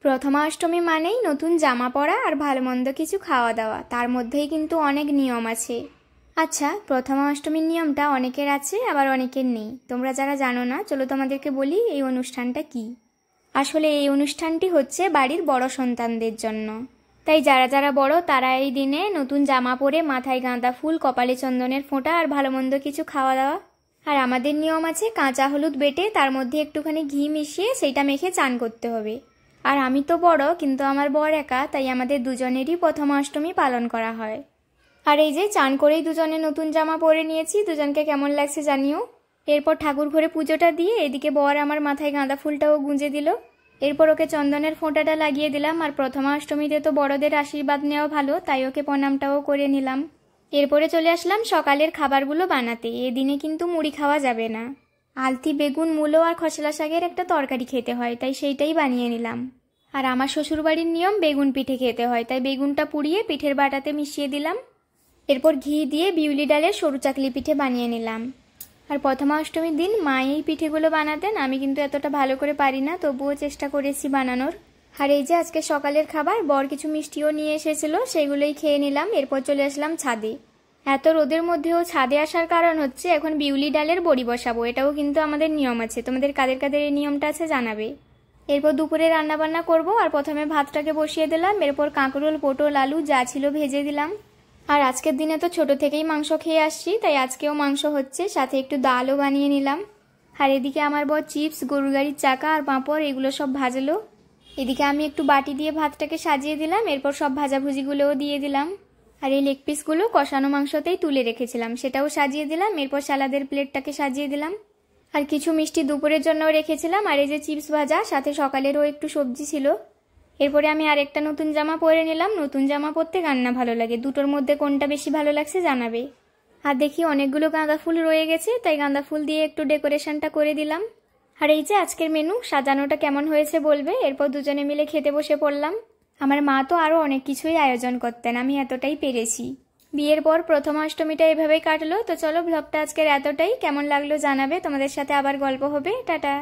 প্রথমাষ্টমী মানেই নতুন জামা পরা আর ভালো মন্দ কিছু খাওয়া দাওয়া, তার মধ্যেই কিন্তু অনেক নিয়ম আছে। আচ্ছা, প্রথমাষ্টমীর নিয়মটা অনেকের আছে আবার অনেকের নেই। তোমরা যারা জানো না, চলো তোমাদেরকে বলি এই অনুষ্ঠানটা কি। আসলে এই অনুষ্ঠানটি হচ্ছে বাড়ির বড় সন্তানদের জন্য। তাই যারা যারা বড় তারা এই দিনে নতুন জামা পরে, মাথায় গাঁদা ফুল, কপালে চন্দনের ফোঁটা আর ভালো মন্দ কিছু খাওয়া দাওয়া। আর আমাদের নিয়ম আছে কাঁচা হলুদ বেটে তার মধ্যে একটুখানি ঘি মিশিয়ে সেইটা মেখে চান করতে হবে। আর আমি তো বড়, কিন্তু আমার বর একা, তাই আমাদের দুজনেরই প্রথমাষ্টমী পালন করা হয়। আর এই যে চান করেই দুজনে নতুন জামা পরে নিয়েছি, দুজনকে কেমন লাগছে জানিও। এরপর ঠাকুর ঘরে পুজোটা দিয়ে এদিকে বর আমার মাথায় গাঁদা ফুলটাও গুঁজে দিল। এরপর ওকে চন্দনের ফোঁটাটা লাগিয়ে দিলাম। আর প্রথমাষ্টমীতে তো বড়দের আশীর্বাদ নেওয়া ভালো, তাই ওকে প্রণামটাও করে নিলাম। এরপরে চলে আসলাম সকালের খাবারগুলো বানাতে। এদিনে কিন্তু মুড়ি খাওয়া যাবে না। আলতি, বেগুন, মূলো আর খসলা শাকের একটা তরকারি খেতে হয়, তাই সেইটাই বানিয়ে নিলাম। আর আমার শ্বশুরবাড়ির নিয়ম বেগুন পিঠে খেতে হয়, তাই বেগুনটা পুড়িয়ে পিঠের বাটাতে মিশিয়ে দিলাম। এরপর ঘি দিয়ে বিউলি ডালের সরু চাকলি পিঠে বানিয়ে নিলাম। আর প্রথমাষ্টমীর দিন মা এই পিঠেগুলো বানাতেন, আমি কিন্তু এতটা ভালো করে পারি না, তবুও চেষ্টা করেছি বানানোর। আর এই যে আজকে সকালের খাবার, বর কিছু মিষ্টিও নিয়ে এসেছিল, সেগুলোই খেয়ে নিলাম। এরপর চলে আসলাম ছাদে। এত রোদের মধ্যেও ছাদে আসার কারণ হচ্ছে এখন বিউলি ডালের বড়ি বসাবো। এটাও কিন্তু আমাদের নিয়ম আছে। তোমাদের কাদের কাদের এই নিয়মটা আছে জানাবে। এরপর দুপুরে রান্নাবান্না করব। আর প্রথমে ভাতটাকে বসিয়ে দিলাম, এরপর কাঁকরোল, পটল, আলু যা ছিল ভেজে দিলাম। আর আজকের দিনে তো ছোট থেকেই মাংস খেয়ে আসছি, তাই আজকেও মাংস হচ্ছে, সাথে একটু ডালও বানিয়ে নিলাম। আর এদিকে আমার বর চিপস, গরুর গাড়ির চাকা আর পাঁপড় এগুলো সব ভাজলো। এদিকে আমি একটু বাটি দিয়ে ভাতটাকে সাজিয়ে দিলাম, এরপর সব ভাজাভুজিগুলোও দিয়ে দিলাম। আর এই লেগ পিসগুলো কষানো মাংসতেই তুলে রেখেছিলাম, সেটাও সাজিয়ে দিলাম। এরপর সালাদের প্লেটটাকে সাজিয়ে দিলাম। আর কিছু মিষ্টি দুপুরের জন্যও রেখেছিলাম। আর এই যে চিপস ভাজা, সাথে সকালেরও একটু সবজি ছিল। এরপরে আমি আরেকটা নতুন জামা পরে নিলাম। নতুন জামা পরতে কার না ভালো লাগে, দুটোর মধ্যে কোনটা বেশি ভালো লাগছে জানাবে। আর দেখি অনেকগুলো গাঁদা ফুল রয়ে গেছে, তাই গাঁদা ফুল দিয়ে একটু ডেকোরেশনটা করে দিলাম। আর এই যে আজকের মেনু সাজানোটা কেমন হয়েছে বলবে। এরপর দুজনে মিলে খেতে বসে পড়লাম। আমার মা তো আরও অনেক কিছুই আয়োজন করতেন, আমি এতটাই পেরেছি। বিয়ের পর প্রথমাষ্টমীটা এভাবেই কাটলো। তো চলো, ব্লগটা আজকের এতটাই। কেমন লাগলো জানাবে, তোমাদের সাথে আবার গল্প হবে। টাটা।